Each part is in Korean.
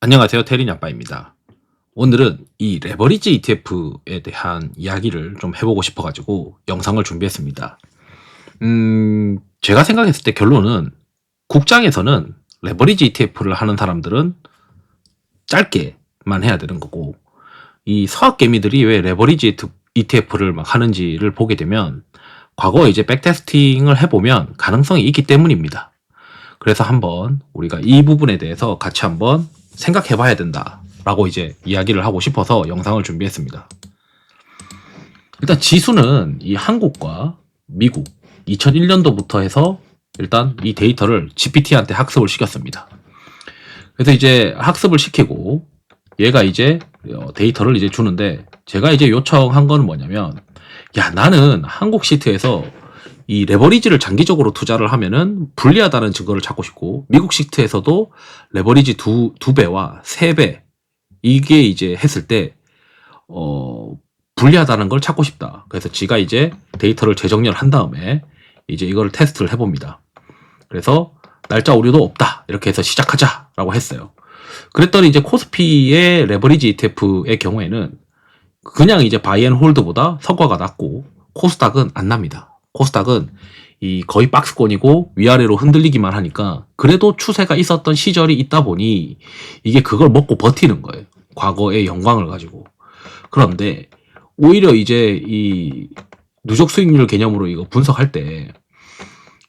안녕하세요. 테린 아빠입니다. 오늘은 이 레버리지 ETF에 대한 이야기를 좀 해보고 싶어가지고 영상을 준비했습니다. 제가 생각했을 때 결론은 국장에서는 레버리지 ETF를 하는 사람들은 짧게만 해야 되는 거고, 이 서학개미들이 왜 레버리지 ETF를 막 하는지를 보게 되면 과거에 이제 백테스팅을 해보면 가능성이 있기 때문입니다. 그래서 한번 우리가 이 부분에 대해서 같이 한번 생각해 봐야 된다 라고 이제 이야기를 하고 싶어서 영상을 준비했습니다. 일단 지수는 이 한국과 미국 2001년도부터 해서 일단 이 데이터를 GPT한테 학습을 시켰습니다. 그래서 이제 학습을 시키고 얘가 이제 데이터를 이제 주는데, 제가 이제 요청한 건 뭐냐면, 야, 나는 한국 시트에서 이 레버리지를 장기적으로 투자를 하면은 불리하다는 증거를 찾고 싶고, 미국 시트에서도 레버리지 두 배와 3배, 이게 이제 했을 때, 불리하다는 걸 찾고 싶다. 그래서 지가 이제 데이터를 재정렬 한 다음에 이제 이걸 테스트를 해봅니다. 그래서 날짜 오류도 없다, 이렇게 해서 시작하자라고 했어요. 그랬더니 이제 코스피의 레버리지 ETF의 경우에는 그냥 이제 바이 앤 홀드보다 성과가 낮고, 코스닥은 안 납니다. 코스닥은 이 거의 박스권이고 위아래로 흔들리기만 하니까 그래도 추세가 있었던 시절이 있다 보니 이게 그걸 먹고 버티는 거예요. 과거의 영광을 가지고. 그런데 오히려 이제 이 누적 수익률 개념으로 이거 분석할 때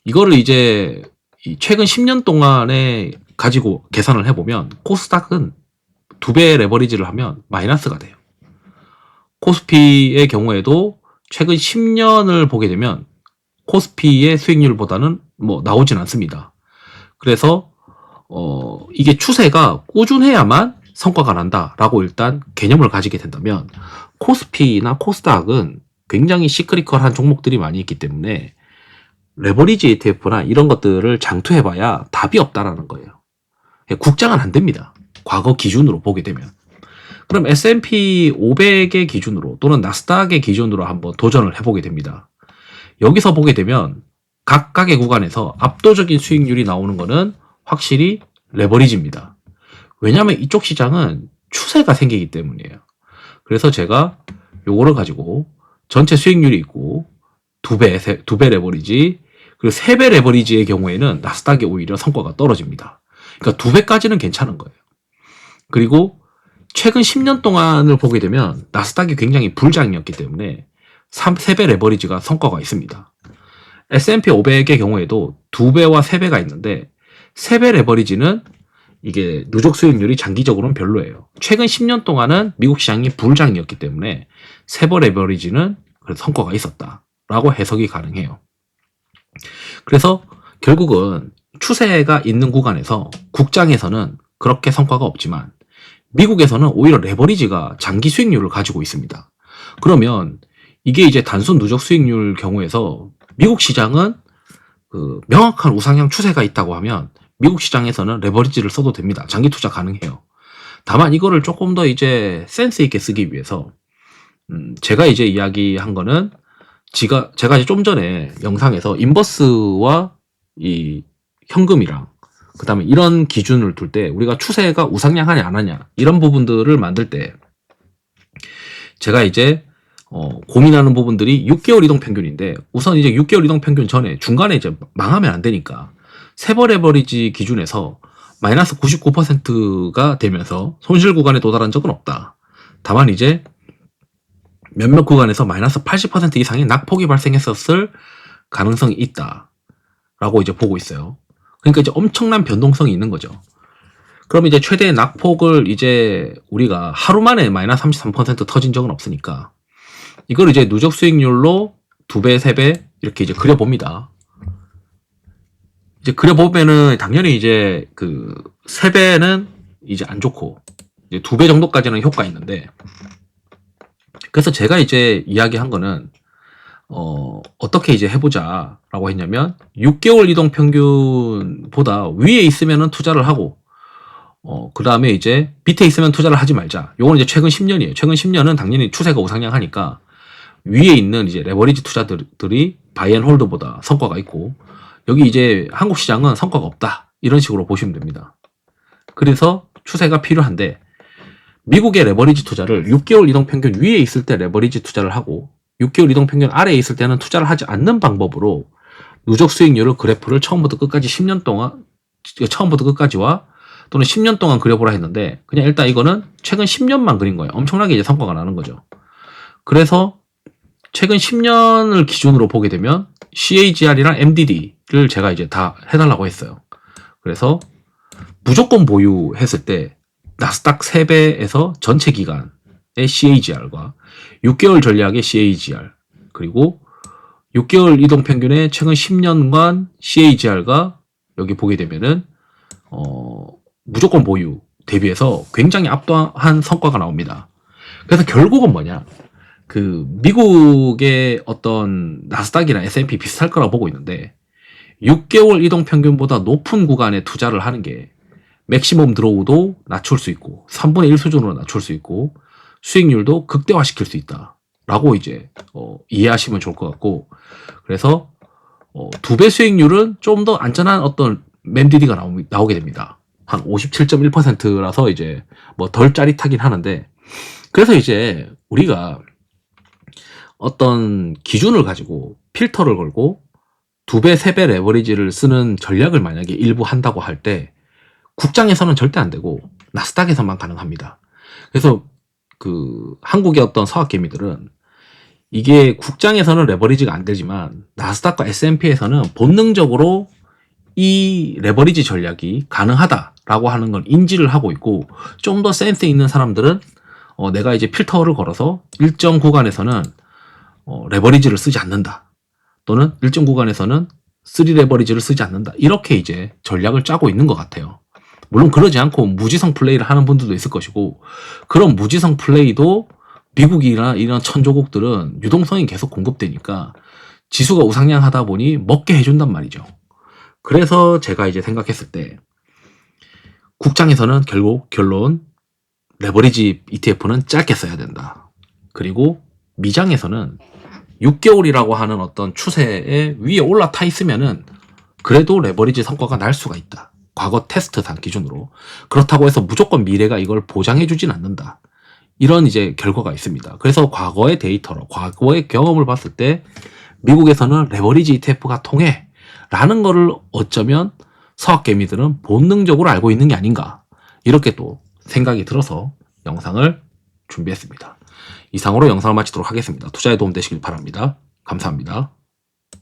이거를 이제 이 최근 10년 동안에 가지고 계산을 해보면 코스닥은 2배 레버리지를 하면 마이너스가 돼요. 코스피의 경우에도 최근 10년을 보게 되면 코스피의 수익률보다는 뭐 나오진 않습니다. 그래서 이게 추세가 꾸준해야만 성과가 난다라고 일단 개념을 가지게 된다면, 코스피나 코스닥은 굉장히 시크리컬한 종목들이 많이 있기 때문에 레버리지 ETF나 이런 것들을 장투해봐야 답이 없다라는 거예요. 국장은 안 됩니다. 과거 기준으로 보게 되면. 그럼 S&P 500의 기준으로 또는 나스닥의 기준으로 한번 도전을 해보게 됩니다. 여기서 보게 되면 각각의 구간에서 압도적인 수익률이 나오는 거는 확실히 레버리지입니다. 왜냐하면 이쪽 시장은 추세가 생기기 때문이에요. 그래서 제가 요거를 가지고 전체 수익률이 있고 2배 레버리지, 그리고 3배 레버리지의 경우에는 나스닥이 오히려 성과가 떨어집니다. 그러니까 2배까지는 괜찮은 거예요. 그리고 최근 10년 동안을 보게 되면 나스닥이 굉장히 불장이었기 때문에 3배 레버리지가 성과가 있습니다. S&P 500의 경우에도 2배와 3배가 있는데, 3배 레버리지는 이게 누적 수익률이 장기적으로는 별로예요. 최근 10년 동안은 미국 시장이 불장이었기 때문에 3배 레버리지는 그래도 성과가 있었다라고 해석이 가능해요. 그래서 결국은 추세가 있는 구간에서 국장에서는 그렇게 성과가 없지만 미국에서는 오히려 레버리지가 장기 수익률을 가지고 있습니다. 그러면 이게 이제 단순 누적 수익률 경우에서 미국 시장은 그 명확한 우상향 추세가 있다고 하면 미국 시장에서는 레버리지를 써도 됩니다. 장기 투자 가능해요. 다만 이거를 조금 더 이제 센스 있게 쓰기 위해서 제가 이제 이야기한 거는 제가 이제 좀 전에 영상에서 인버스와 이 현금이랑 그 다음에 이런 기준을 둘 때 우리가 추세가 우상향하냐 안 하냐 이런 부분들을 만들 때 제가 이제 고민하는 부분들이 6개월 이동 평균인데, 우선 이제 6개월 이동 평균 전에 중간에 이제 망하면 안 되니까 3번 레버리지 기준에서 마이너스 99%가 되면서 손실 구간에 도달한 적은 없다. 다만 이제 몇몇 구간에서 마이너스 80% 이상의 낙폭이 발생했었을 가능성이 있다 라고 이제 보고 있어요. 그러니까 이제 엄청난 변동성이 있는 거죠. 그럼 이제 최대의 낙폭을 이제 우리가 하루 만에 마이너스 33% 터진 적은 없으니까 이걸 이제 누적 수익률로 2배, 3배 이렇게 이제 그려봅니다. 이제 그려보면은 당연히 이제 그 3배는 이제 안 좋고 이제 2배 정도까지는 효과 있는데, 그래서 제가 이제 이야기한 거는 어떻게 이제 해보자 라고 했냐면 6개월 이동 평균보다 위에 있으면은 투자를 하고 그 다음에 이제 밑에 있으면 투자를 하지 말자. 요건 이제 최근 10년이에요. 최근 10년은 당연히 추세가 우상향하니까 위에 있는 이제 레버리지 투자들이 바이 앤 홀드보다 성과가 있고, 여기 이제 한국 시장은 성과가 없다. 이런 식으로 보시면 됩니다. 그래서 추세가 필요한데 미국의 레버리지 투자를 6개월 이동평균 위에 있을 때 레버리지 투자를 하고 6개월 이동평균 아래에 있을 때는 투자를 하지 않는 방법으로 누적 수익률을 그래프를 처음부터 끝까지 10년 동안 처음부터 끝까지와 또는 10년 동안 그려보라 했는데 그냥 일단 이거는 최근 10년만 그린 거예요. 엄청나게 이제 성과가 나는 거죠. 그래서 최근 10년을 기준으로 보게 되면 CAGR이랑 MDD를 제가 이제 다 해달라고 했어요. 그래서 무조건 보유했을 때 나스닥 3배에서 전체 기간의 CAGR과 6개월 전략의 CAGR 그리고 6개월 이동평균의 최근 10년간 CAGR가 여기 보게 되면은 무조건 보유 대비해서 굉장히 압도한 성과가 나옵니다. 그래서 결국은 뭐냐? 그 미국의 어떤 나스닥이나 S&P 비슷할 거라고 보고 있는데 6개월 이동평균보다 높은 구간에 투자를 하는 게 맥시멈 드로우도 낮출 수 있고 3분의 1 수준으로 낮출 수 있고 수익률도 극대화시킬 수 있다 라고 이제 이해하시면 좋을 것 같고 그래서 2배 수익률은 좀 더 안전한 어떤 MDD가 나오게 됩니다. 한 57.1%라서 이제 뭐 덜 짜릿하긴 하는데 그래서 이제 우리가 어떤 기준을 가지고 필터를 걸고 2배, 3배 레버리지를 쓰는 전략을 만약에 일부 한다고 할 때 국장에서는 절대 안 되고 나스닥에서만 가능합니다. 그래서 그 한국의 어떤 서학개미들은 이게 국장에서는 레버리지가 안 되지만 나스닥과 S&P에서는 본능적으로 이 레버리지 전략이 가능하다라고 하는 걸 인지를 하고 있고 좀 더 센스 있는 사람들은 내가 이제 필터를 걸어서 일정 구간에서는 레버리지를 쓰지 않는다. 또는 일정 구간에서는 3 레버리지를 쓰지 않는다. 이렇게 이제 전략을 짜고 있는 것 같아요. 물론 그러지 않고 무지성 플레이를 하는 분들도 있을 것이고 그런 무지성 플레이도 미국이나 이런 천조국들은 유동성이 계속 공급되니까 지수가 우상향하다 보니 먹게 해준단 말이죠. 그래서 제가 이제 생각했을 때 국장에서는 결국 결론 레버리지 ETF는 짧게 써야 된다. 그리고 미장에서는 6개월이라고 하는 어떤 추세에 위에 올라타 있으면은 그래도 레버리지 성과가 날 수가 있다. 과거 테스트상 기준으로. 그렇다고 해서 무조건 미래가 이걸 보장해주진 않는다. 이런 이제 결과가 있습니다. 그래서 과거의 데이터로, 과거의 경험을 봤을 때 미국에서는 레버리지 ETF가 통해 라는 거를 어쩌면 서학개미들은 본능적으로 알고 있는 게 아닌가. 이렇게 또 생각이 들어서 영상을 준비했습니다. 이상으로 영상을 마치도록 하겠습니다. 투자에 도움 되시길 바랍니다. 감사합니다.